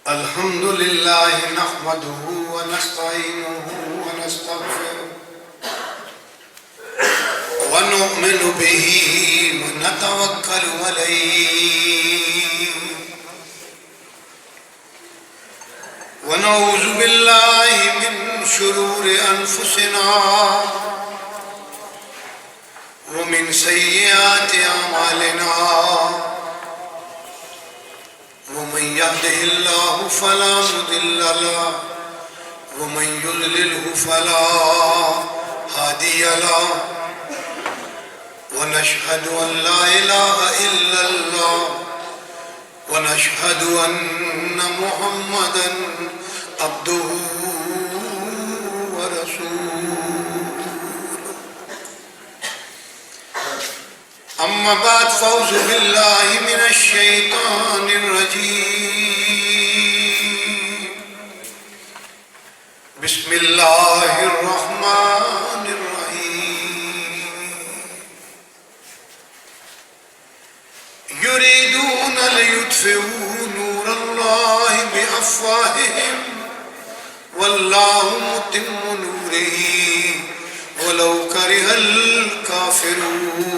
الحمد لله نحمده ونستعينه ونستغفره ونؤمن به ونتوكل عليه ونعوذ بالله من شرور أنفسنا ومن سيئات أعمالنا ومن يهده الله فلا مضل له ومن يضلله فلا هادي له ونشهد أن لا إله إلا الله ونشهد أن محمدا عبده ورسوله أما بعد فأعوذ بالله من الشيطان الرجيم بسم الله الرحمن الرحيم يريدون ليطفئوا نور الله بأفواههم والله متم نوره ولو كره الكافرون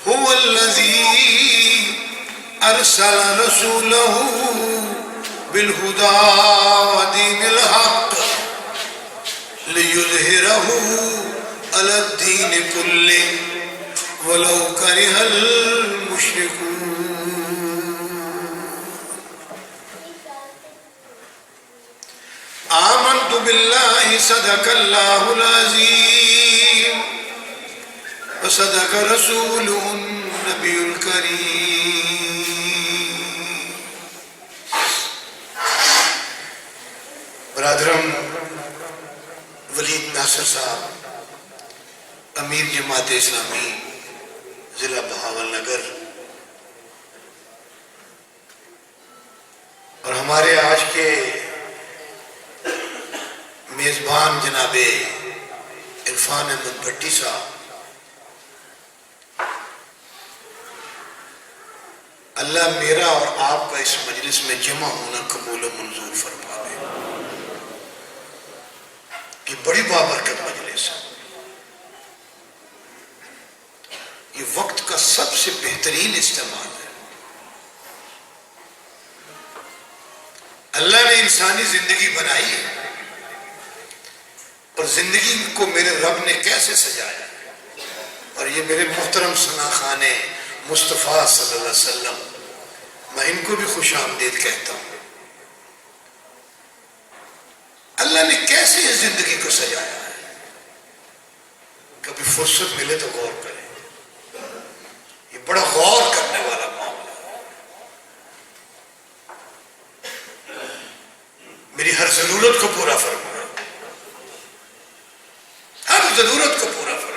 هو الذي أرسل رسوله بالهدى ودين الحق ليظهره على الدين كله ولو كره المشركون آمنت بالله صدق الله العظيم وصدق رسوله النبي الكريم برادرم ولید ناصر صاحب امیر جماعت اسلامی ضلع بہاول نگر اور ہمارے آج کے میزبان جناب عرفان احمد بھٹی صاحب، اللہ میرا اور آپ کا اس مجلس میں جمع ہونا قبول و منظور فرما دے۔ یہ بڑی بابرکت مجلس ہے، یہ وقت کا سب سے بہترین استعمال ہے۔ اللہ نے انسانی زندگی بنائی ہے اور زندگی کو میرے رب نے کیسے سجایا، اور یہ میرے محترم ثنا خان مصطفیٰ صلی اللہ علیہ وسلم، میں ان کو بھی خوش آمدید کہتا ہوں۔ اللہ نے کیسے اس زندگی کو سجایا ہے، کبھی فرصت ملے تو غور کریں، یہ بڑا غور کرنے والا معاملہ ہے۔ میری ہر ضرورت کو پورا فرمائے، ہر ضرورت کو پورا فرمائے۔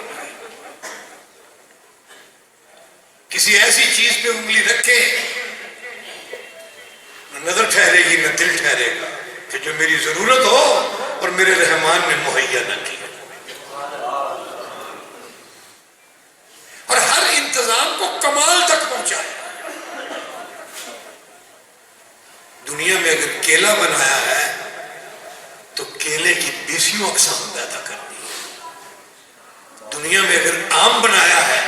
کسی ایسی چیز پہ انگلی رکھے نہ نظر ٹھہرے گی نہ دل ٹھہرے گا کہ جو میری ضرورت ہو اور میرے رحمان نے مہیا نہ کی، اور ہر انتظام کو کمال تک پہنچایا۔ دنیا میں اگر کیلا بنایا ہے تو کیلے کی 20 اقسام پیدا کر دی۔ دنیا میں اگر آم بنایا ہے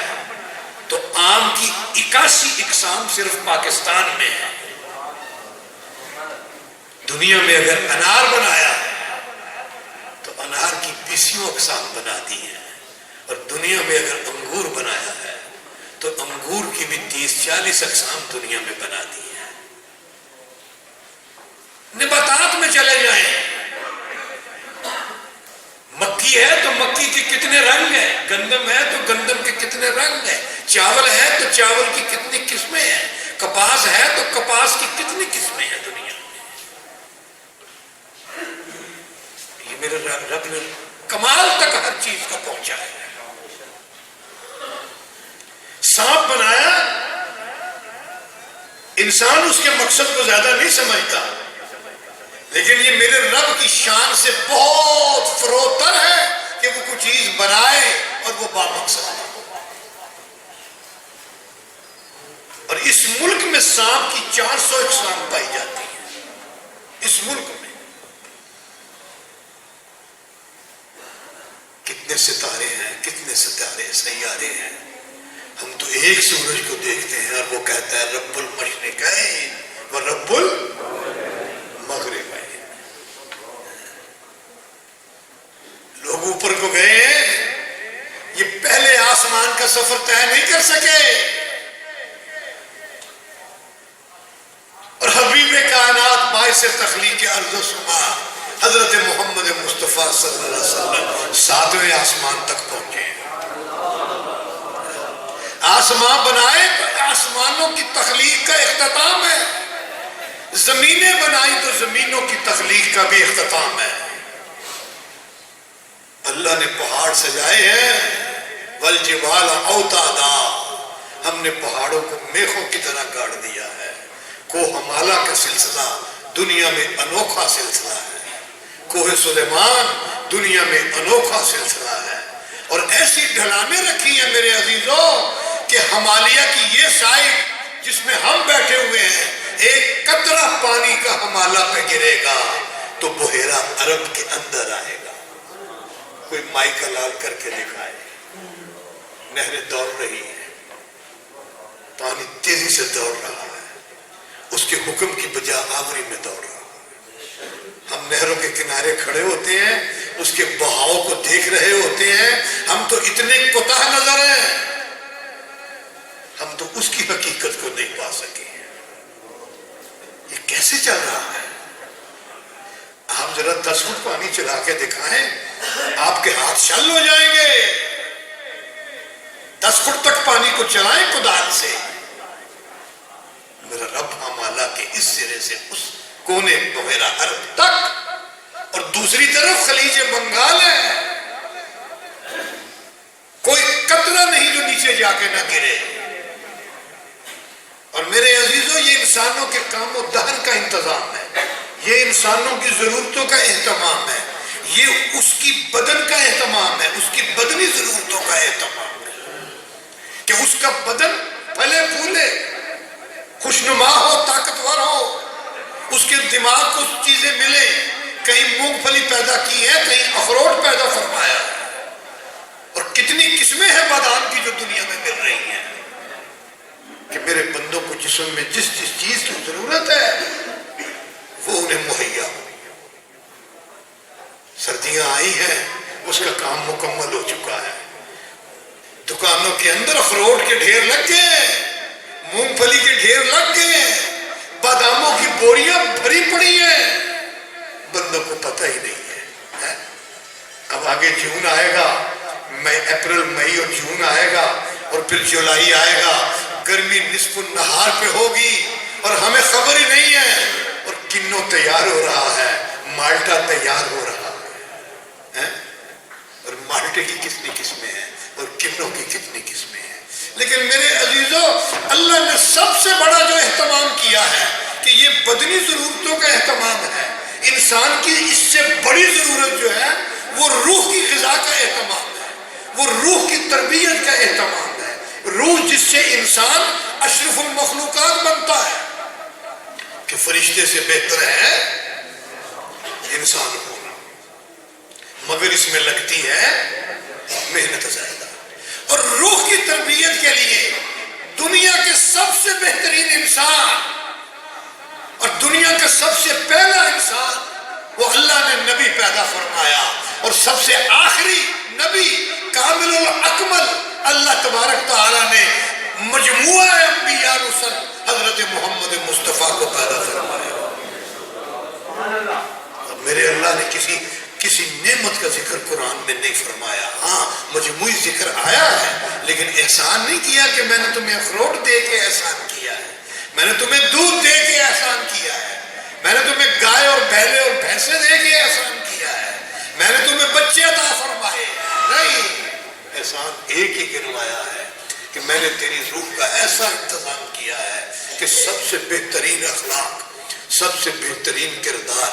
تو آم کی 81 اقسام صرف پاکستان میں ہے۔ دنیا میں اگر انار بنایا ہے تو انار کی 20 اقسام بنا دی ہیں، اور دنیا میں اگر انگور بنایا ہے تو انگور کی بھی 30-40 اقسام دنیا میں بنا دی ہیں۔ نباتات میں چلے جائیں، مکی ہے تو مکی کے کتنے رنگ ہیں، گندم ہے تو گندم کے کتنے رنگ ہیں، چاول ہے تو چاول کی کتنی قسمیں ہیں، کپاس ہے تو کپاس کی کتنی قسمیں ہیں دنیا میں۔ یہ میرے رب نے کمال تک ہر چیز کو پہنچا ہے۔ سانپ بنایا، انسان اس کے مقصد کو زیادہ نہیں سمجھتا، لیکن یہ میرے رب کی شان سے بہت فروتر ہے کہ وہ کوئی چیز بنائے اور وہ بامقصد ہے۔ اس ملک میں سانپ کی 400 اقسام پائی جاتی ہیں، اس ملک میں کتنے ستارے ہیں، کتنے ستارے سیارے ہیں. ہم تو ایک سورج کو دیکھتے ہیں اور وہ کہتا ہے رب المشرقین و رب المغربین. لوگ اوپر کو گئے ہیں، یہ پہلے آسمان کا سفر طے نہیں کر سکے، اور حبیب کائنات باعث تخلیق ارض و سما حضرت محمد مصطفیٰ صلی اللہ علیہ وسلم 7ویں آسمان تک پہنچے. آسمان بنائے تو آسمانوں کی تخلیق کا اختتام ہے، زمینیں بنائی تو زمینوں کی تخلیق کا بھی اختتام ہے. اللہ نے پہاڑ سجائے ہیں، والجبال اوتادا، ہم نے پہاڑوں کو میخوں کی طرح گاڑ دیا ہے. کوہ ہمالہ کا سلسلہ دنیا میں انوکھا سلسلہ ہے، کوہ سلیمان دنیا میں انوکھا سلسلہ ہے. اور ایسی ڈھلانیں رکھی ہیں میرے عزیزوں کہ ہمالیہ کی یہ سائڈ جس میں ہم بیٹھے ہوئے ہیں، ایک قطرہ پانی کا ہمالہ پہ گرے گا تو بحیرہ عرب کے اندر آئے گا. کوئی مائک لال کر کے دکھائے، نہریں دوڑ رہی ہیں، پانی تیزی سے دوڑ رہا ہے، اس کے حکم کی بجا آوری میں دوڑ رہا ہے. ہم نہروں کے کنارے کھڑے ہوتے ہیں، اس کے بہاؤ کو دیکھ رہے ہوتے ہیں، ہم تو اتنے کوتاہ نظر ہیں، ہم تو اس کی حقیقت کو نہیں پا سکے. یہ کیسے چل رہا ہے؟ ہم ذرا 10 فٹ پانی چلا کے دکھائیں، آپ کے ہاتھ شل ہو جائیں گے. 10 فٹ تک پانی کو چلائیں کدال سے. میرا رب ہمالہ کے اس سرے سے اس کونے بحیرہ عرب تک، اور دوسری طرف خلیج بنگال ہے. کوئی قطرہ نہیں جو نیچے جا کے نہ گرے. اور میرے عزیزوں، یہ انسانوں کے کام و دہن کا انتظام ہے، یہ انسانوں کی ضرورتوں کا اہتمام ہے، یہ اس کی بدن کا اہتمام ہے، اس کی بدنی ضرورتوں کا اہتمام ہے کہ اس کا بدن پھلے پھولے، خوشنما ہو، طاقتور ہو، اس کے دماغ کو چیزیں ملیں. کہیں مونگ پھلی پیدا کی ہے، کہیں اخروٹ پیدا فرمایا ہے، اور کتنی قسمیں ہیں بادام کی جو دنیا میں مل رہی ہیں کہ میرے بندوں کو جسم میں جس جس چیز کی ضرورت ہے وہ انہیں مہیا ہو. سردیاں آئی ہیں، اس کا کام مکمل ہو چکا ہے. دکانوں کے اندر اخروٹ کے ڈھیر لگ گئے، مونگ پھلی کے ڈھیر لگ گئے، باداموں کی بوریاں بھری پڑی ہیں، بندوں کو پتہ ہی نہیں ہے. اب آگے جون آئے گا، اپریل مئی اور جون آئے گا، اور پھر جولائی آئے گا. گرمی نصف النہار پہ ہوگی اور ہمیں خبر ہی نہیں ہے. اور کنو تیار ہو رہا ہے، مالٹا تیار ہو رہا ہے. اور مالٹے کی کتنی قسمیں ہیں اور کنوں کی کتنی قسمیں ہیں. لیکن میرے عزیزوں، اللہ نے سب سے بڑا جو اہتمام کیا ہے کہ یہ بدنی ضرورتوں کا اہتمام ہے. انسان کی اس سے بڑی ضرورت جو ہے وہ روح کی غذا کا اہتمام ہے، وہ روح کی تربیت کا اہتمام ہے. روح جس سے انسان اشرف المخلوقات بنتا ہے، کہ فرشتے سے بہتر ہے انسان ہونا، مگر اس میں لگتی ہے محنت زیادہ. اور روح کی تربیت کے لیے دنیا کے سب سے بہترین انسان اور دنیا کا سب سے پہلا انسان وہ اللہ نے نبی پیدا فرمایا. اور سب سے آخری نبی کامل الاکمل اللہ تبارک تعالیٰ نے مجموعہ انبیاء رسل حضرت محمد مصطفیٰ کو پیدا فرمایا. اب میرے اللہ نے کسی نعمت کا ذکر قرآن میں نہیں فرمایا. ہاں مجموعی ذکر آیا ہے، لیکن احسان نہیں کیا کہ میں نے تمہیں اخروٹ دے کے احسان کیا ہے، میں نے تمہیں دودھ دے کے احسان کیا ہے، میں نے تمہیں گائے اور بیلے اور بھینسیں دے کے احسان کیا ہے، میں نے تمہیں بچے عطا فرمائے. نہیں، احسان ایک ہی گنوایا ہے کہ میں نے تیری روح کا ایسا انتظام کیا ہے کہ سب سے بہترین اخلاق، سب سے بہترین کردار،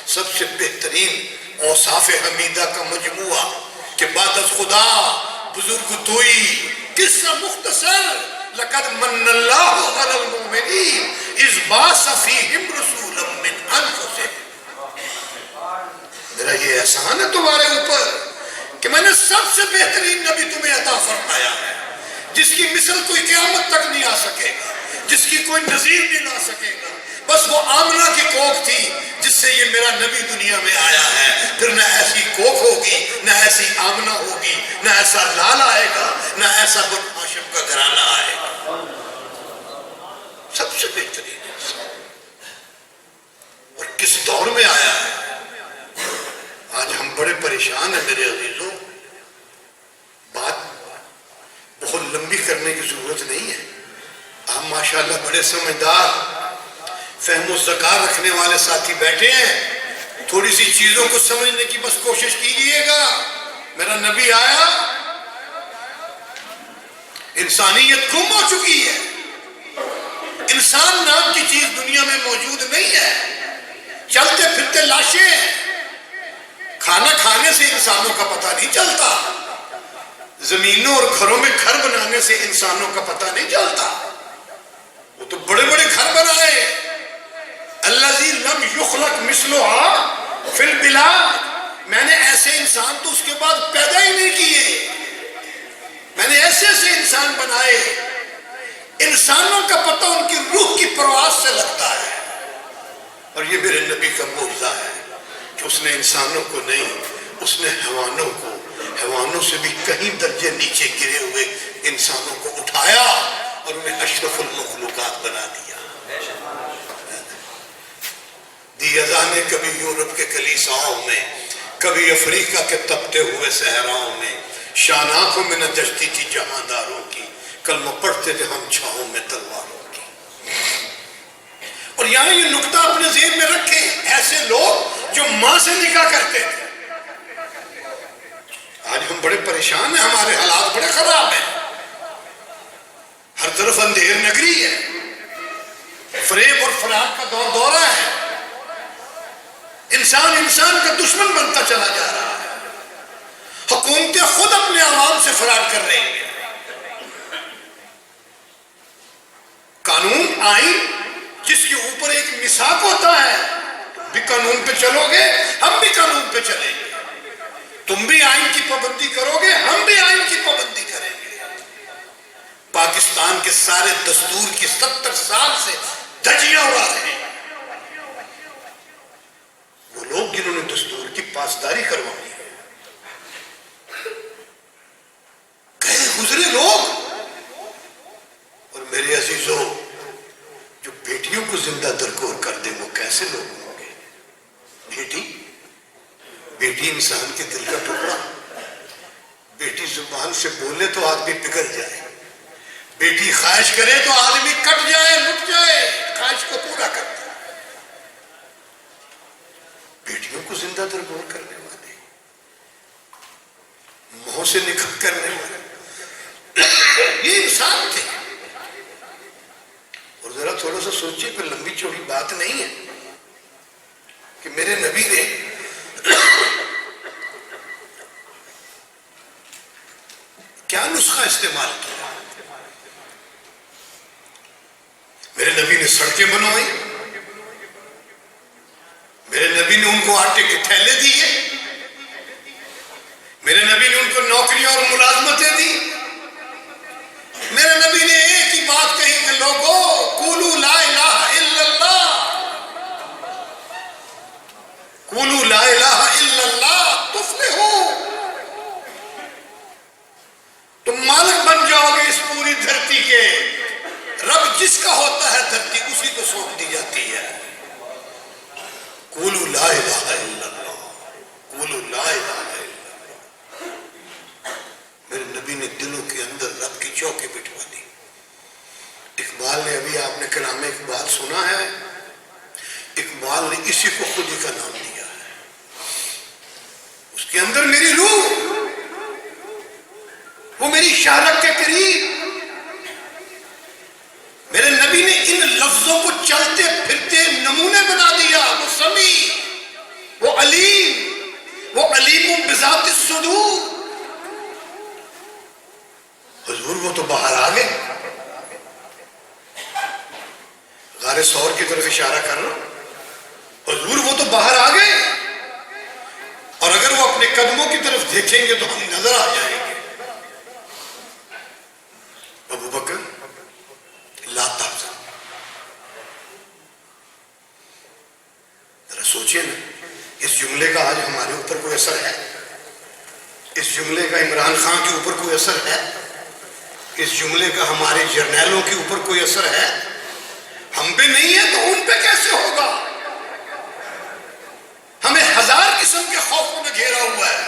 سب سے بہترین اوصاف حمیدہ کا مجموعہ کہ بعد از خدا بزرگ توئی قصہ مختصر لقد من اللہ علی المؤمنین اذ بعث فیہم رسولا من انفسہم. میرا یہ احسان ہے تمہارے اوپر کہ میں نے سب سے بہترین نبی تمہیں عطا فرمایا ہے، جس کی مثل کوئی قیامت تک نہیں آ سکے گا، جس کی کوئی نظیر نہیں لا سکے گا. بس وہ آمنہ کی کوکھ تھی جس سے یہ میرا نبی دنیا میں آیا ہے. پھر نہ ایسی کوکھ ہوگی، نہ ایسی آمنہ ہوگی، نہ ایسا لال آئے گا، نہ ایسا بن ہاشم کا گھرانہ آئے گا. سب سے بہترین انسان. اور کس دور میں آیا ہے. آج ہم بڑے پریشان ہیں میرے عزیزوں. بات بہت لمبی کرنے کی ضرورت نہیں ہے. آپ ماشاءاللہ بڑے سمجھدار، فہم و ذکا رکھنے والے ساتھی بیٹھے ہیں. تھوڑی سی چیزوں کو سمجھنے کی بس کوشش کیجئے گا. میرا نبی آیا، انسانیت گم ہو چکی ہے. انسان نام کی چیز دنیا میں موجود نہیں ہے. چلتے پھرتے لاشیں ہیں. کھانا کھانے سے انسانوں کا پتہ نہیں چلتا. زمینوں اور گھروں میں گھر بنانے سے انسانوں کا پتہ نہیں چلتا. وہ تو بڑے بڑے گھر بنائے. الذی لم یخلق مثلھا فی البلاد. میں نے ایسے انسان تو اس کے بعد پیدا ہی نہیں کیے. میں نے ایسے ایسے انسان بنائے. انسانوں کا پتہ ان کی روح کی پرواز سے لگتا ہے. اور یہ میرے نبی کا معجزہ ہے کہ اس نے انسانوں کو نہیں، اس نے حیوانوں کو، حیوانوں سے بھی کہیں درجے نیچے گرے ہوئے انسانوں کو اٹھایا اور انہیں اشرف المخلوقات بنا دیا. دی اذانیں کبھی یورپ کے کلیساؤں میں، کبھی افریقہ کے تپتے ہوئے صحراؤں میں. شان آنکھوں میں نہ جچتی تھی جہانداروں کی، کلمہ پڑھتے تھے ہم چھاؤں میں تلواروں کی. اور یہاں یہ نقطہ اپنے ذہن میں رکھیں. ایسے لوگ جو ماں سے نکاح کرتے تھے. آج ہم بڑے پریشان ہیں، ہمارے حالات بڑے خراب ہیں. ہر طرف اندھیر نگری ہے. فریب اور فراق کا دورہ ہے. انسان انسان کا دشمن بنتا چلا جا رہا ہے. حکومتیں خود اپنے عوام سے فرار کر رہی ہیں. قانون آئین جس کے اوپر ایک میثاق ہوتا ہے، تم بھی قانون پہ چلو گے، ہم بھی قانون پہ چلیں گے. تم بھی آئین کی پابندی کرو گے، ہم بھی آئین کی پابندی کریں گے. پاکستان کے سارے دستور کی 70 سال سے دھجیاں اڑا رہے ہیں وہ لوگ جنہوں نے دستور کی پاسداری کروائی ہے. گئے گزرے لوگ. اور میرے عزیزوں، جو بیٹیوں کو زندہ درگور کر دیں وہ کیسے لوگ ہوں گے. بیٹی انسان کے دل کا ٹکڑا. بیٹی زبان سے بولے تو آدمی پگھل جائے. بیٹی خواہش کرے تو آدمی کٹ جائے، لٹ جائے. خواہش کو پورا کرتا ہے. بیٹیوں کو زندہ درگور کرنے والے، منہ سے نکاح کرنے والے، یہ انسان تھے. اور ذرا تھوڑا سا سوچیے، کوئی لمبی چوڑی بات نہیں ہے کہ میرے نبی نے کیا نسخہ استعمال کیا. میرے نبی نے سڑکیں بنوائی. میرے نبی نے ان کو آٹے کے تھیلے دیے. میرے نبی نے ان کو نوکریاں اور ملازمتیں دی. میرے نبی نے ایک ہی بات کہی کہ لوگوں قولوا لا الہ الا اللہ، قولوا لا الہ الا اللہ تفلحوا. تم مالک بن جاؤ گے اس پوری دھرتی کے. رب جس کا ہوتا ہے دھرتی اسی کو سونپ دی جاتی ہے. قولوا لا الہ الا اللہ، قولوا لا الہ الا اللہ. میرے نبی نے دلوں کے اندر رب کی چوکی بٹھوا دی. اقبال نے، ابھی آپ نے کلام اقبال سنا ہے، اقبال نے اسی کو خودی کا نام دیا ہے. اس کے اندر میری روح، وہ میری شہرت کے قریب. میرے نبی نے ان لفظوں کو چلتے پھرتے نمونے بنا دیا. وہ سمیع، وہ علیم، وہ علیم بذات الصدور. حضور وہ تو باہر آ گئے. حارث ثور کی طرف اشارہ کر رہا ہوں، حضور وہ تو باہر آ گئے، اور اگر وہ اپنے قدموں کی طرف دیکھیں گے تو ہم نظر آ جائیں گے۔ ابو بکر لا تحزن، ذرا سوچئے نا، اس جملے کا آج ہمارے اوپر کوئی اثر ہے؟ اس جملے کا عمران خان کے اوپر کوئی اثر ہے؟ اس جملے کا ہمارے جرنیلوں کے اوپر کوئی اثر ہے؟ ہم پہ نہیں ہے تو ان پہ کیسے ہوگا؟ ہمیں ہزار قسم کے خوفوں میں گھیرا ہوا ہے،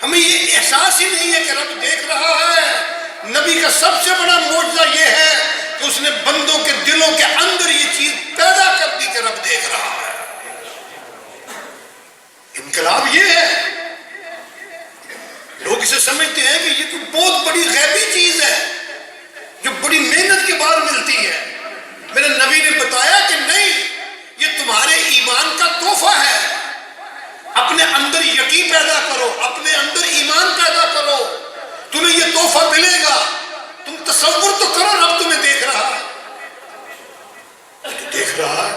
ہمیں یہ احساس ہی نہیں ہے کہ رب دیکھ رہا ہے۔ نبی کا سب سے بڑا معجزہ یہ ہے کہ اس نے بندوں کے دلوں کے اندر یہ چیز پیدا کر دی کہ رب دیکھ رہا ہے۔ انقلاب یہ ہے، لوگ اسے سمجھتے ہیں کہ یہ کوئی بہت بڑی غیبی چیز ہے جو بڑی محنت کے بعد ملتی ہے۔ میرے نبی نے بتایا کہ نہیں، یہ تمہارے ایمان کا تحفہ ہے، اپنے اندر یقین پیدا کرو، اپنے اندر ایمان پیدا کرو، تمہیں یہ تحفہ ملے گا۔ تم تصور تو کرو، رب تمہیں دیکھ رہا ہے، دیکھ رہا ہے،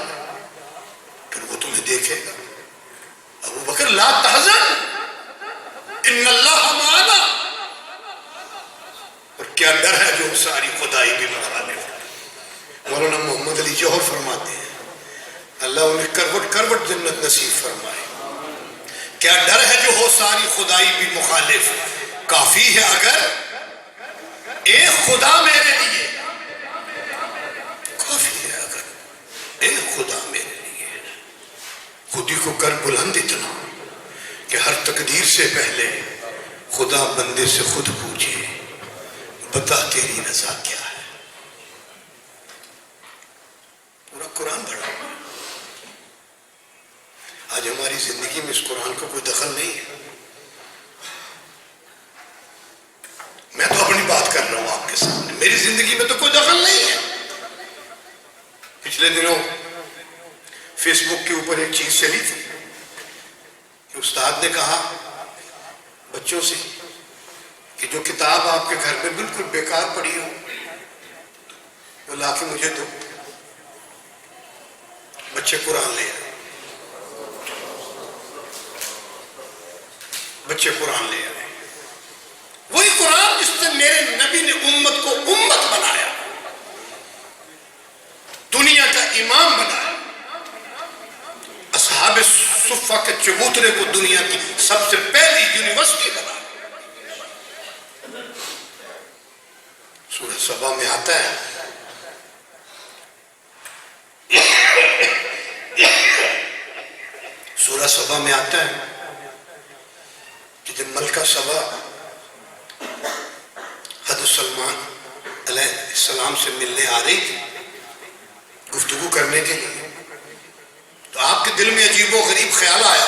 پھر وہ تمہیں دیکھے گا۔ ابو بکر لا تحزن ان اللہ معنا، اور کیا ڈر ہے جو ساری خدائی بھی مخالف ہے۔ مولانا محمد علی جوہر فرماتے ہیں اللہ انہیں کروٹ کروٹ جنت نصیب فرمائے۔ کیا ڈر ہے جو ہو ساری خدائی بھی مخالف، کافی ہے اگر ایک خدا میرے لیے، کافی ہے اگر ایک خدا میرے لیے۔ خودی کو کر بلند اتنا کہ ہر تقدیر سے پہلے خدا بندے سے خود پوچھے بتا تیری رضا کیا ہے۔ پورا قرآن پڑھا، آج ہماری زندگی میں اس قرآن کا کوئی دخل نہیں ہے۔ میں تو اپنی بات کر رہا ہوں آپ کے سامنے، میری زندگی میں تو کوئی دخل نہیں ہے۔ پچھلے دنوں فیس بک کے اوپر ایک چیز چلی تھی کہ استاد نے کہا بچوں سے کہ جو کتاب آپ کے گھر میں بالکل بیکار پڑی ہو وہ لا کے مجھے دو۔ بچے قرآن لے آئے، بچے قرآن لے آئے، وہی قرآن جس سے میرے نبی نے امت کو امت بنایا، دنیا کا امام بنایا، اصحاب صفہ کے چبوترے کو دنیا کی سب سے پہلی یونیورسٹی بنایا۔ سورہ سبا میں آتا ہے سورہ سبا میں آتا ہے کہ جب ملکہ سبا حضرت سلمان علیہ السلام سے ملنے آ رہی تھی گفتگو کرنے کے لیے، تو آپ کے دل میں عجیب و غریب خیال آیا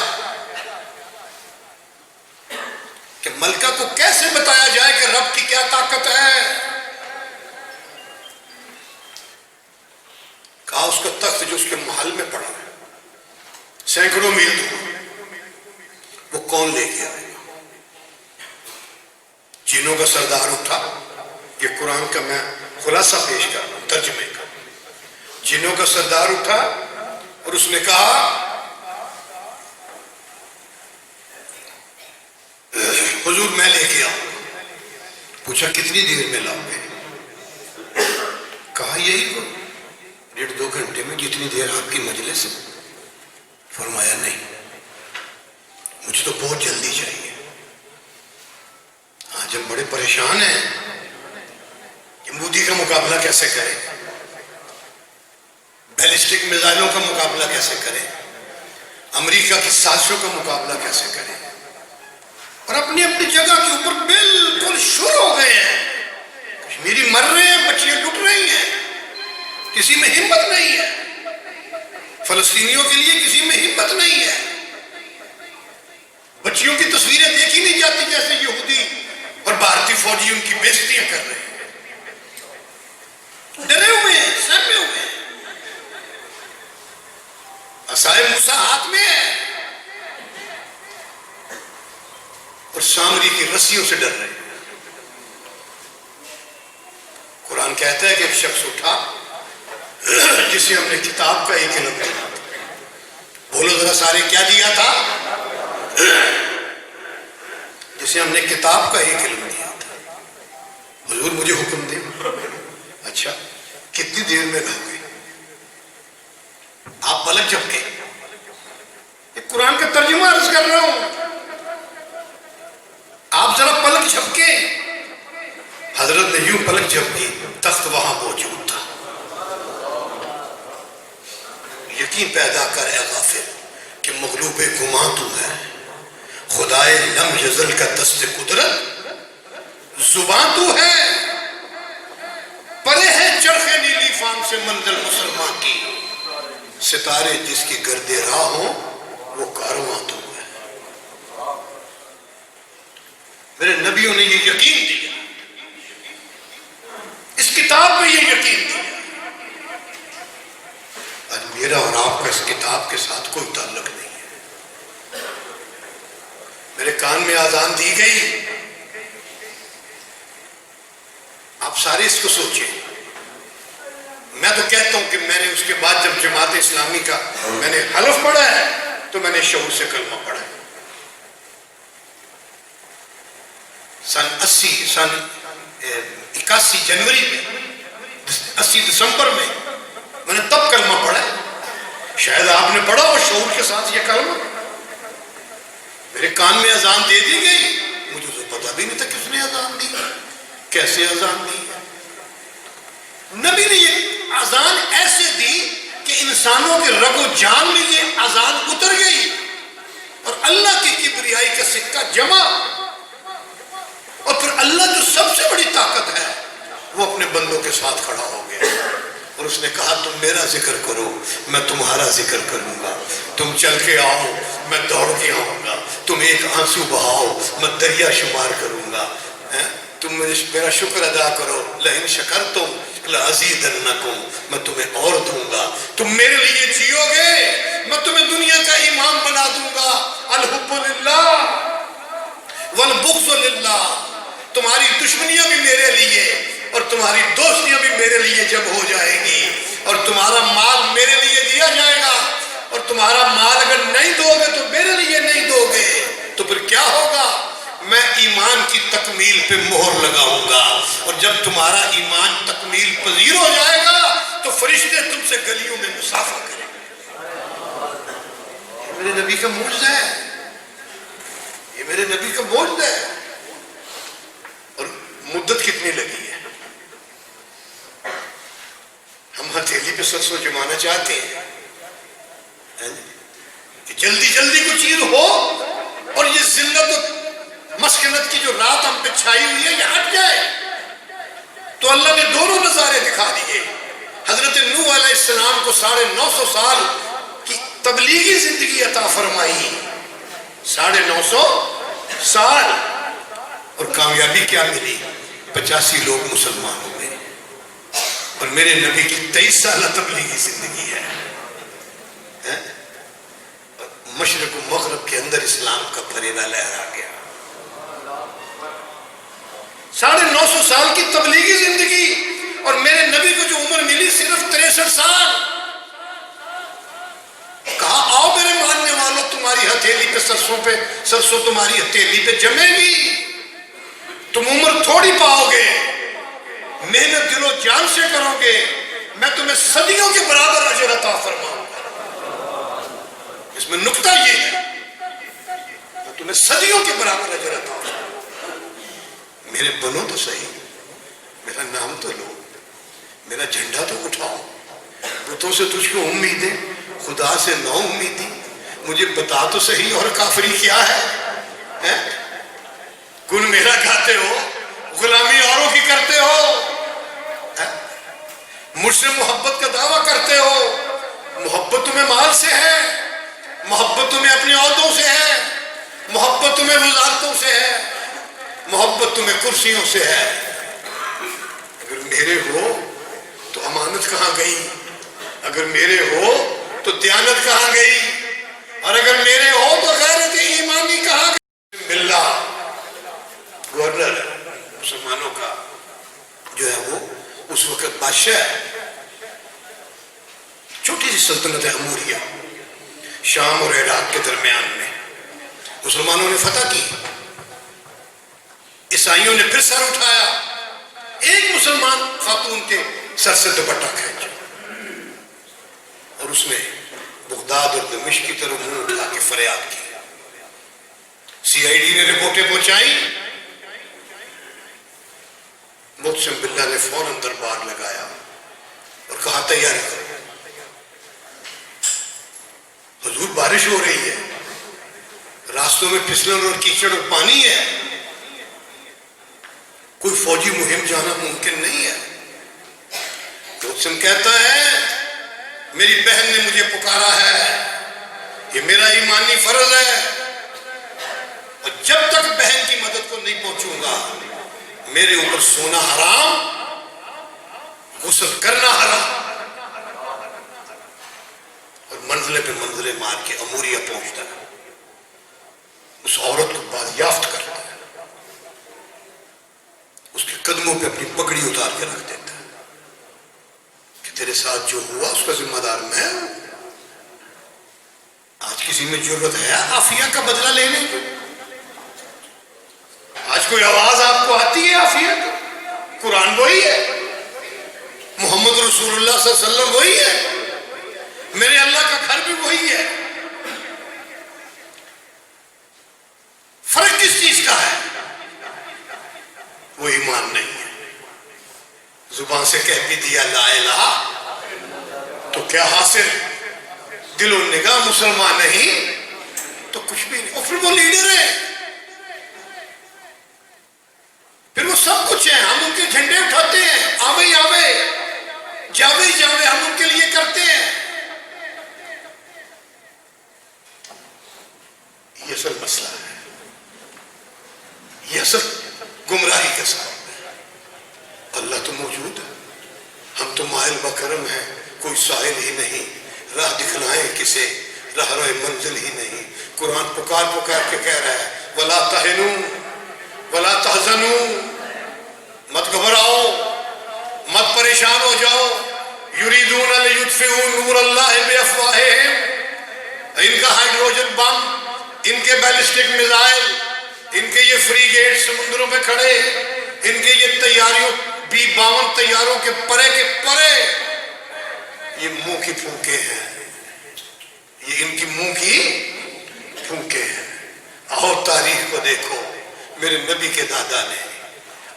کہ ملکہ کو کیسے بتایا جائے کہ رب کی کیا طاقت ہے۔ کہا اس کا تخت جو اس کے محل میں پڑا ہے سینکڑوں میل دور، وہ کون لے کے آئے گا؟ جنوں کا سردار اٹھا، یہ قرآن کا میں خلاصہ پیش کر رہا ہوں ترجمے کا۔ جنوں کا سردار اٹھا اور اس نے کہا حضور میں لے کے آؤں۔ پوچھا کتنی دیر میں لاؤ گے؟ کہا یہی کو 1.5-2 گھنٹے میں، جتنی دیر آپ کی مجلس ہے۔ فرمایا نہیں، مجھے تو بہت جلدی چاہیے۔ آج ہم بڑے پریشان ہیں کہ مودی کا مقابلہ کیسے کریں، بیلسٹک میزائلوں کا مقابلہ کیسے کریں، امریکہ کی سازشوں کا مقابلہ کیسے کریں، اور اپنی اپنی جگہ کے اوپر بالکل شروع ہو گئے ہیں۔ کشمیری مر رہے ہیں، بچیاں لٹ رہی ہیں، کسی میں ہمت نہیں ہے، فلسطینیوں کے لیے کسی میں ہمت نہیں ہے۔ بچیوں کی تصویریں دیکھی نہیں جاتی جیسے یہودی اور بھارتی فوجی ان کی بےعزتیاں کر رہے ہیں، ڈرے ہوئے ہیں، سہمے ہوئے ہیں۔ عصائے موسیٰ ہاتھ میں ہے اور سامری کی رسیوں سے ڈر رہے ہیں۔ قرآن کہتا ہے کہ ایک شخص اٹھا جسے ہم نے کتاب کا ایک علم دیا تھا. بولو ذرا سارے کیا دیا تھا؟ جسے ہم نے کتاب کا ایک علم دیا تھا. حضور مجھے حکم دے. اچھا کتنی دیر میں رہو گے؟ آپ پلک جھپکے. یہ قرآن کا ترجمہ عرض کر رہا ہوں. آپ ذرا پلک جھپکے. حضرت نے یوں پلک جھپکی، تخت وہاں موجود تھا. یقین پیدا کر اے غافل کہ مغلوب گماں تو ہے. خدائے لم یزل کا دست قدرت زباں تو ہے. پرے ہے چرخ نیلی فام سے منزل مسلمان کی. ستارے جس کی گرد راہ ہوں وہ کارواں تو ہے. میرے نبیوں نے یہ یقین دیا، اس کتاب میں یہ یقین دیا. آج میرا اور آپ کا اس کتاب کے ساتھ کوئی تعلق نہیں ہے. میرے کان میں آذان دی گئی. آپ سارے اس کو سوچیں. میں تو کہتا ہوں کہ میں نے اس کے بعد جب جماعت اسلامی کا میں نے حلف پڑھا ہے تو میں نے شعور سے کلمہ پڑھا ہے. سن 81 جنوری میں 80 دسمبر میں نے تب کلمہ پڑھا ہے. شاید آپ نے پڑھا ہو شعور کے ساتھ یہ کلمہ. میرے کان میں اذان دے دی گئی، مجھے تو پتا بھی نہیں تھا کس نے اذان دی، کیسے اذان دی. نبی نے یہ اذان ایسے دی کہ انسانوں کے رگ و جان میں یہ اذان اتر گئی اور اللہ کی کبریائی کا سکہ جمع. اور پھر اللہ جو سب سے بڑی طاقت ہے وہ اپنے بندوں کے ساتھ کھڑا ہو گیا اور اس نے کہا تم میرا ذکر کرو میں تمہارا ذکر کروں گا. تم چل کے آؤ میں دوڑ کے آؤں گا. تم ایک آنسو بہاؤ میں دریا شمار کروں گا. تم میرا شکر ادا کرو. لئن شکرتم لأزیدنکم، میں تمہیں اور دوں گا. تم میرے لیے جیو گے میں تمہیں دنیا کا امام بنا دوں گا. الحب للہ والبغض للہ. تمہاری دشمنیاں بھی میرے لیے اور تمہاری دوستیاں بھی میرے لیے جب ہو جائے گی اور تمہارا مال میرے لیے دیا جائے گا اور تمہارا مال اگر نہیں دو گے تو میرے لیے نہیں دو گے تو پھر کیا ہوگا؟ میں ایمان کی تکمیل پہ مہر لگاؤں گا اور جب تمہارا ایمان تکمیل پذیر ہو جائے گا تو فرشتے تم سے گلیوں میں مسافہ کریں گے. یہ میرے نبی کا معجزہ ہے. یہ میرے نبی کا معجزہ ہے. اور مدت کتنی لگی ہے؟ ہم ہتھیلی پہ سرسوں جمانا چاہتے ہیں کہ جلدی جلدی کوئی چیز ہو اور یہ ذلت و مسکنت کی جو رات ہم پہ چھائی ہوئی ہے یہ ہٹ جائے. تو اللہ نے دونوں نظارے دکھا دیے. حضرت نوح علیہ السلام کو 950 سال کی تبلیغی زندگی عطا فرمائی. 950 سال اور کامیابی کیا ملی؟ 85 لوگ مسلمان ہو گئے. اور میرے نبی کی 23 سالہ تبلیغی زندگی ہے. مشرق و مغرب کے اندر اسلام کا پریرا لہرا گیا. 950 سال کی تبلیغی زندگی اور میرے نبی کو جو عمر ملی صرف 63 سال. کہا آؤ میرے ماننے والوں تمہاری ہتھیلی پہ سرسوں تمہاری ہتھیلی پہ جمے گی. تم عمر تھوڑی پاؤ گے، محنت دل و جان سے کرو گے میں تمہیں صدیوں کے برابر اجر عطا فرماؤں گا. اس میں نکتہ یہ ہے میں تمہیں صدیوں کے برابر اجر عطا فرماؤں گا. میرے بنو تو صحیح، میرا نام تو لو، میرا جھنڈا تو اٹھاؤ. بتوں سے تجھ کو امیدیں، خدا سے نو امیدی. مجھے بتا تو صحیح اور کافری کیا ہے؟ گن میرا گاتے ہو، غلامی اوروں کی کرتے ہو، مجھ سے محبت کا دعویٰ کرتے ہو. محبت تمہیں مال سے ہے، محبت تمہیں اپنے عہدوں سے ہے، محبت تمہیں وزارتوں سے ہے، محبت تمہیں کرسیوں سے ہے. اگر میرے ہو تو امانت کہاں گئی؟ اگر میرے ہو تو دیانت کہاں گئی؟ اور اگر میرے ہو تو غیرت ایمانی کہاں گئی؟ باللہ گورنر مسلمانوں کا جو ہے وہ اس وقت بادشاہ ہے. تھی سلطنت اموریہ، شام اور عراق کے درمیان میں مسلمانوں نے فتح کی، عیسائیوں نے پھر سر اٹھایا، ایک مسلمان خاتون کے سر سے دوپٹہ کھینچا اور اس نے بغداد اور دمشق کی طرف منہ اٹھا کے فریاد کی۔ سی آئی ڈی نے رپورٹیں پہنچائی، محسن باللہ نے فوراً دربار لگایا اور کہا تیاری کرو، حضور بارش ہو رہی ہے، راستوں میں پھسلن اور کیچڑ اور پانی ہے، کوئی فوجی مہم جانا ممکن نہیں ہے۔ محسن کہتا ہے میری بہن نے مجھے پکارا ہے، یہ میرا ایمانی فرض ہے، اور جب تک بہن کی مدد کو نہیں پہنچوں گا میرے اوپر سونا حرام، غسل کرنا حرام۔ اور منزلے پہ منزلے مار کے اموریہ پہنچتا ہے، اس عورت کو بازیافت کرتا ہے، اس کے قدموں پہ اپنی پگڑی اتار کے رکھ دیتا ہے کہ تیرے ساتھ جو ہوا اس کا ذمہ دار میں ہوں۔ آج کسی میں جرت ہے عافیہ کا بدلہ لینے کی؟ آج کوئی آواز آپ کو آتی ہے عافیہ کی؟ قرآن وہی ہے، محمد رسول اللہ صلی اللہ علیہ وسلم وہی ہے، میرے اللہ کا گھر بھی وہی ہے۔ فرق کس چیز کا ہے؟ وہ ایمان نہیں ہے۔ زبان سے کہہ بھی دیا لا الہ تو کیا حاصل، دل و نگاہ مسلمان نہیں تو کچھ بھی نہیں۔ اور پھر وہ لیڈر ہے، پھر وہ سب کچھ ہے، ہم ان کے جھنڈے اٹھاتے ہیں، آوے آوے جاوے جاوے ہم ان کے لیے کرتے ہیں۔ یہ اصل مسئلہ ہے، یہ اصل گمراہی کا سبب ہے۔ اللہ تو موجود ہے، ہم تو مائل بکرم ہیں، کوئی سائل ہی نہیں، راہ دکھلائیں کسے، راہ روئے منزل ہی نہیں۔ قرآن پکار پکار کے کہہ رہا ہے وَلَا تَهِنُوا وَلَا تَحْزَنُوا، مت گھبراؤ، مت پریشان ہو جاؤ۔ يُرِيدُونَ لِيُطْفِئُوا نُورَ اللَّهِ بِأَفْوَاهِهِمْ، ان کا ہائیڈروجن بم، ان کے بیلسٹک میزائل، ان کے یہ فری گیٹ سمندروں میں کھڑے، ان کے یہ تیاریوں B-52 تیاروں کے پرے یہ منہ کی پھونکے ہیں، یہ ان کی منہ کی پھونکے ہیں۔ آؤ تاریخ کو دیکھو، میرے نبی کے دادا نے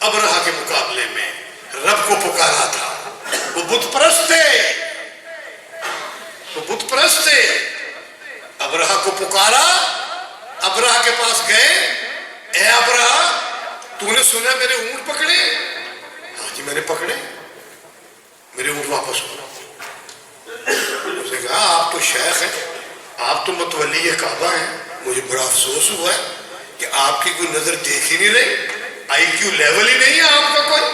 ابرہہ کے مقابلے میں رب کو پکارا تھا، وہ بت پرست تھے، وہ بت پرست تھے۔ ابرہہ کو پکارا، ابرہہ کے پاس گئے، اے ابرہہ تو نے سنا میرے اونٹ پکڑے؟ ہاں جی میں نے پکڑے، میرے اونٹ واپس ہو۔ اس نے کہا آپ تو شیخ ہیں، آپ تو متولی کعبہ ہیں، مجھے بڑا افسوس ہوا ہے کہ آپ کی کوئی نظر دیکھ ہی نہیں رہی، آئی کیو لیول ہی نہیں ہے آپ کا کوئی۔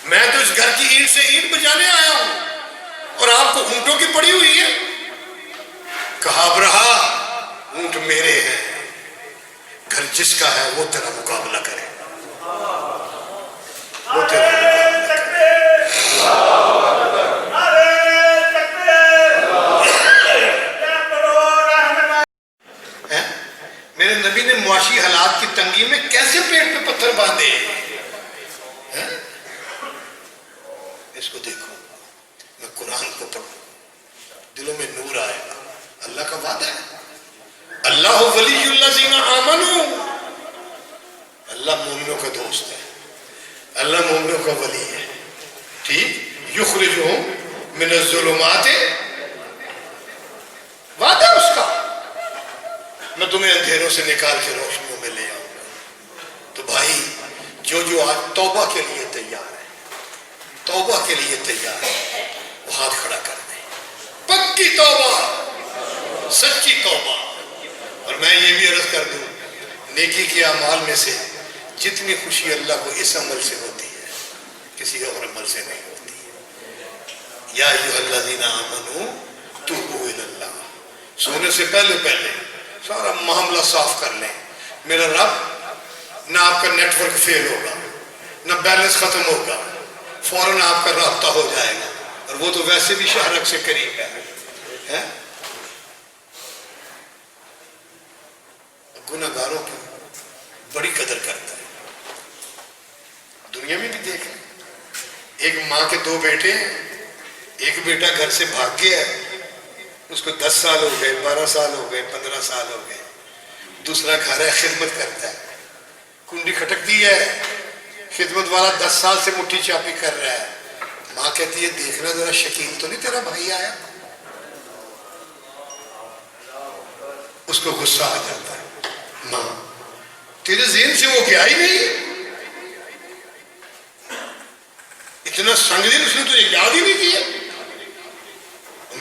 میں تو اس گھر کی اینٹ سے اینٹ بجانے آیا ہوں اور آپ کو اونٹوں کی پڑی ہوئی ہے۔ کہا ابرہہ اونٹ میرے ہیں، گھر جس کا ہے وہ تیرا مقابلہ کرے، وہ تیرا مقابلہ کرے۔ میرے نبی نے معاشی حالات کی تنگی میں کیسے پیٹ پہ پتھر باندھے؟ اس کو دیکھو، میں قرآن کو پڑھوں، دلوں میں نور آئے گا۔ اللہ کا وعدہ ہے، اللہ ولی الذین آمنوا، اللہ مومنوں کا دوست ہے، اللہ مومنوں کا ولی ہے، ٹھیک، یخرجہم من الظلمات، وعدہ اس کا، میں تمہیں اندھیروں سے نکال کے روشنیوں میں لے آؤں گا۔ تو بھائی جو آج توبہ کے لیے تیار ہے، توبہ کے لیے تیار ہے، وہ ہاتھ کھڑا کر دیں، پکی توبہ، سچی توبہ۔ اور میں یہ بھی عرض کر دوں، نیکی کے اعمال میں سے جتنی خوشی اللہ کو اس عمل سے ہوتی ہے کسی اور عمل سے نہیں ہوتی۔ یا ایھا الذین آمنوا توبوا الی اللہ، سونے سے پہلے سارا معاملہ صاف کر لیں۔ میرا رب، نہ آپ کا نیٹ ورک فیل ہوگا، نہ بیلنس ختم ہوگا، فوراً آپ کا رابطہ ہو جائے گا، اور وہ تو ویسے بھی شہرک سے قریب ہے. گناہگاروں کی بڑی قدر کرتا ہے. دنیا میں بھی دیکھ لیں, ایک ماں کے 2 بیٹے ہیں, ایک بیٹا گھر سے بھاگ گیا ہے, اس کو 10 سال ہو گئے, 12 سال ہو گئے, 15 سال ہو گئے. دوسرا گھر ہے, خدمت کرتا ہے, کنڈی کھٹک دی ہے, خدمت والا 10 سال سے مٹھی چاپی کر رہا ہے. ماں کہتی ہے دیکھنا ذرا شکیل تو نہیں تیرا بھائی آیا. اس کو غصہ آ جاتا ہے, ماں تیرے ذہن سے وہ گیا ہی نہیں, اتنا سنگ دل اس نے تجھے یاد ہی نہیں کیا.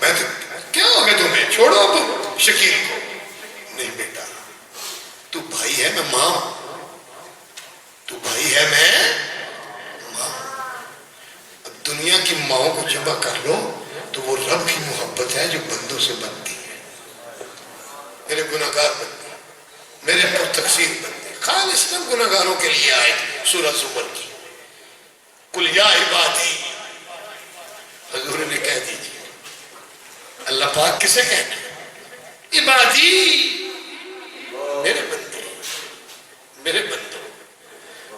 میں تو کیا ہو گیا تمہیں, چھوڑو اب شکیل کو. نہیں بیٹا, تو بھائی ہے, میں ماں ہوں. تو بھائی ہے, میں ماں. اب دنیا کی ماؤں کو جمع کر لو تو وہ رب کی محبت ہے جو بندوں سے بنتی ہے. میرے گناہگار بندے, میرے پر تقسیم بندے, خالصاً گناہگاروں کے لیے آئے. سورۃ زمر کی قل یا عبادی, حضور نے کہہ دیجیے. اللہ پاک کسے کہنا ہے؟ عبادی, میرے بندے, میرے بندوں.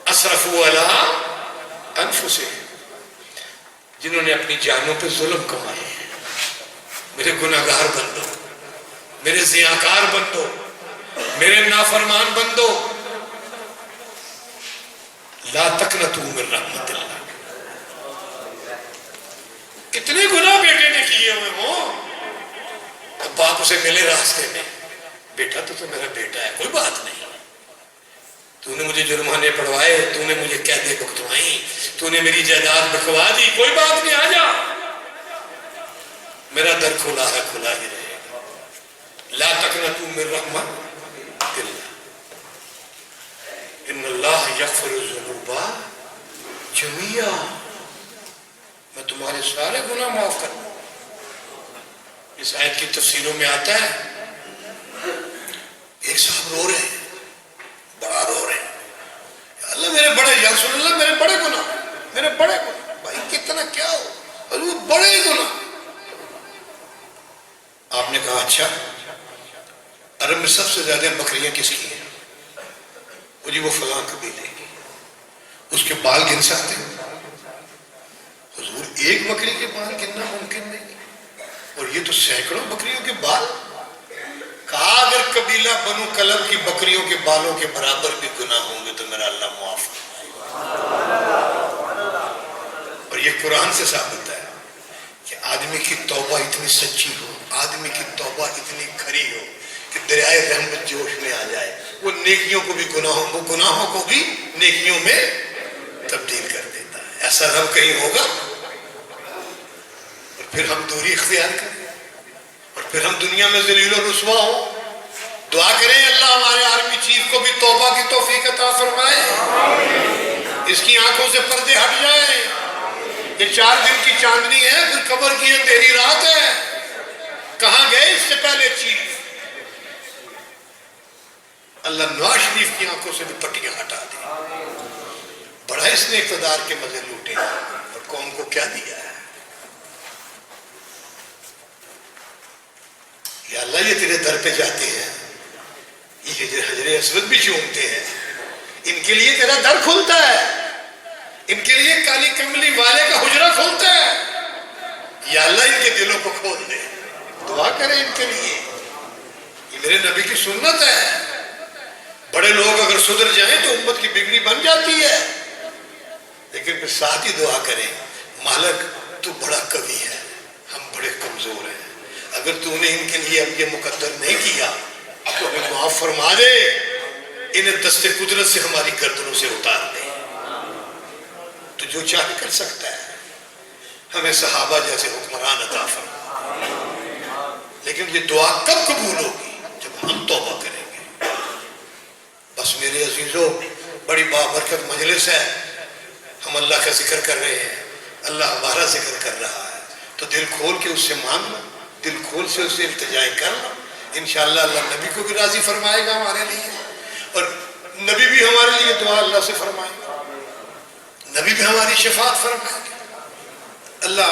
اسرفوا علی انفسہم, جنہوں نے اپنی جانوں پہ ظلم کمائے ہیں. میرے گناہگار بندوں, میرے زیاکار بندوں, میرے نافرمان بندوں, لا تقنطوا من رحمت اللہ. کتنے گناہ بیٹے نے کیے ہوئے ہوں, اب باپ اسے ملے راستے میں, بیٹا تو میرا بیٹا ہے, کوئی بات نہیں, تو نے مجھے جرمانے پڑھوائے, تو نے مجھے قیدیں بھگتوائیں, تو نے میری جائیداد بکوا دی, کوئی بات نہیں, آ جا, میرا در کھلا ہے, کھلا ہی رہے گا. لا تقنطوا من رحمت اللہ, ان اللہ یغفر الذنوب جميعا, میں تمہارے سارے گناہ معاف کر دوں. اس آیت کی تفسیروں میں آتا ہے, ایک صاحب رو رہے ہیں, بڑا رو رہے ہیں, اللہ میرے بڑے, یا رسول اللہ میرے بڑے گناہ, میرے بڑے گناہ. بھائی کتنا کیا ہو, حضور بڑے گناہ. آپ نے کہا اچھا, عرب میں سب سے زیادہ بکریاں کس کی ہیں؟ وہ جی وہ فلاں قبیلے کی. اس کے بال گن سکتے ہیں؟ حضور ایک بکری کے بال گننا ممکن نہیں, اور یہ تو سینکڑوں بکریوں کے بال. کہا اگر قبیلہ بنو کلب کی بکریوں کے بالوں کے برابر بھی گناہ ہوں گے تو میرا اللہ معاف فرمائے گا. اور یہ قرآن سے ثابت ہے کہ آدمی کی توبہ اتنی سچی ہو, آدمی کی توبہ اتنی کھری ہو کہ دریائے رحمت جوش میں آ جائے, وہ نیکیوں کو بھی گناہوں کو بھی نیکیوں میں تبدیل کر دیتا ہے. ایسا رب کہیں ہوگا؟ اور پھر ہم دوری اختیار کریں, اور پھر ہم دنیا میں ذلیل و رسوا ہوں. دعا کریں اللہ ہمارے آرمی چیف کو بھی توبہ کی توفیق عطا فرمائے, اس کی آنکھوں سے پردے ہٹ جائیں. یہ 4 دن کی چاندنی ہے, پھر قبر کی اندھیری رات ہے. کہاں گئے اس سے پہلے چیف؟ اللہ نواز شریف کی آنکھوں سے بھی پٹیاں ہٹا دی. بڑا اس نے اقتدار کے مزے لوٹے اور قوم کو کیا دیا ہے. یا اللہ یہ تیرے در پہ جاتے ہیں, یہ حجر اسود بھی چومتے ہیں, ان کے لیے تیرا در کھلتا ہے, ان کے لیے کالی کملی والے کا حجرہ کھلتا ہے. یا اللہ ان کے دلوں کو کھول دے. دعا کریں ان کے لیے, یہ میرے نبی کی سنت ہے. بڑے لوگ اگر سدھر جائیں تو امت کی بگڑی بن جاتی ہے, لیکن پھر ساتھ ہی دعا کریں مالک تو بڑا قوی ہے, ہم بڑے کمزور ہیں, اگر تو نے ان کے لیے اب یہ مقدر نہیں کیا تو ہمیں معاف فرما دے, انہیں دست قدرت سے ہماری گردنوں سے اتار دے. تو جو چاہے کر سکتا ہے, ہمیں صحابہ جیسے حکمران عطا فرما. لیکن یہ دعا کب قبول ہوگی؟ جب ہم توبہ کریں گے. بس میرے عزیزوں, بڑی بابرکت مجلس ہے, ہم اللہ کا ذکر کر رہے ہیں, اللہ ہمارا ذکر کر رہا ہے, تو دل کھول کے اس سے مانگ لو, دل کھول سے اس سے التجائے کر لو. انشاءاللہ اللہ نبی کو بھی راضی فرمائے گا ہمارے لیے, اور نبی بھی ہمارے لیے دعا اللہ سے فرمائے گا, نبی بھی ہماری شفاعت فرمائے گا. اللہ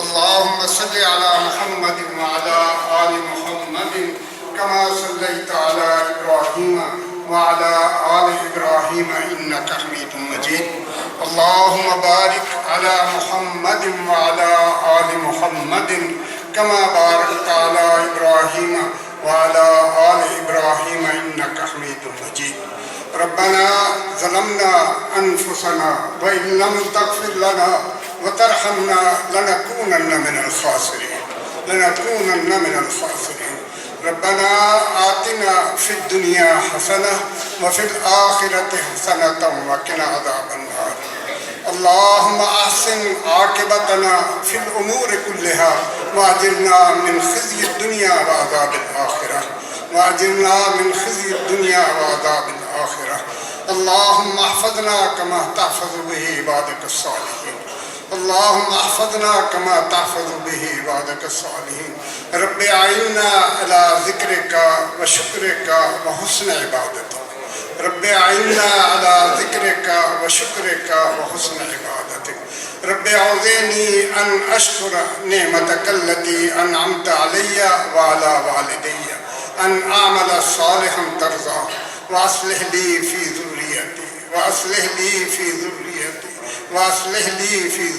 اللهم صل على محمد وعلى آل محمد كما صليت على إبراهيم وعلى آل إبراهيم إنك حميد مجيد. اللهم بارك على محمد وعلى آل محمد كما باركت على إبراهيم وعلى آل إبراهيم إنك حميد مجيد. ربنا ظلمنا أنفسنا وإن لم تغفر لنا وترحمنا لنكونن من الخاسرين. ربنا آتنا في الدنيا حسنة وفي الآخرة حسنة وقنا عذاب النار. اللهم أحسن عاقبتنا في الأمور كلها وأجرنا من خزي الدنيا وعذاب الآخرة. اللهم احفظنا كما تحفظ به عبادك الصالحين. رب أعنا على ذكرك وشكرك وحسن عبادتك. رب أعوذني أن أشكر نعمتك التي أنعمت علي وعلى والدي، أن أعمل صالحا ترضى، وأصلح لي في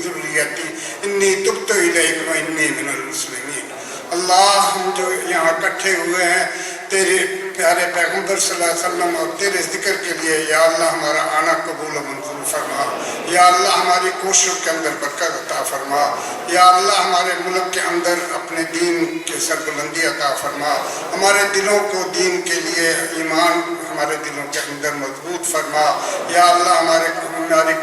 ذريتي إني تبت إليك وإني من المسلمين. اللہ ہم جو یہاں اکٹھے ہوئے ہیں تیرے پیارے پیغمبر صلی اللہ علیہ وسلم اور تیرے ذکر کے لیے، یا اللہ ہمارا آنا قبول و منظور فرما. یا اللہ ہماری کوششوں کے اندر برکت عطا فرما. یا اللہ ہمارے ملک کے اندر اپنے دین کی سربلندی عطا فرما. ہمارے دلوں کو دین کے لیے ایمان ہمارے دلوں کے اندر مضبوط فرما. یا اللہ ہماری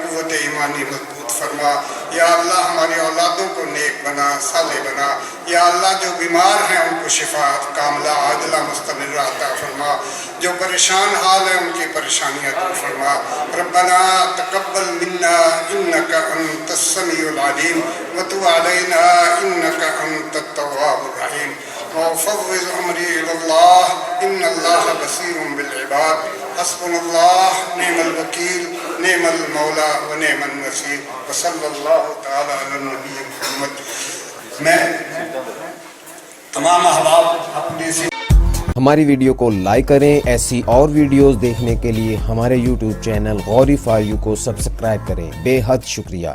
قوت ایمانی مضبوط فرما. یا اللہ ہماری اولادوں کو نیک بنا، صالح بنا. یا اللہ جو بیمار ہیں ان کو شفا کاملہ عاجلہ مستمرہ عطا فرما. جو پریشان حال ہیں ان کی پریشانیاں دور فرما. ربنا تقبل منا انك انت السميع العليم وتب علينا انك انت التواب الرحيم. وافوض امري الى الله ان الله بصير بالعباد. حسبنا الله نعم الوكيل نعم المولى ونعم النصير. وصلى الله تعالى على النبي محمد. میں تمام احباب اپنی ہماری ویڈیو کو لائک کریں. ایسی اور ویڈیوز دیکھنے کے لیے ہمارے YouTube channel Ghori for you کو سبسکرائب کریں. بے حد شکریہ.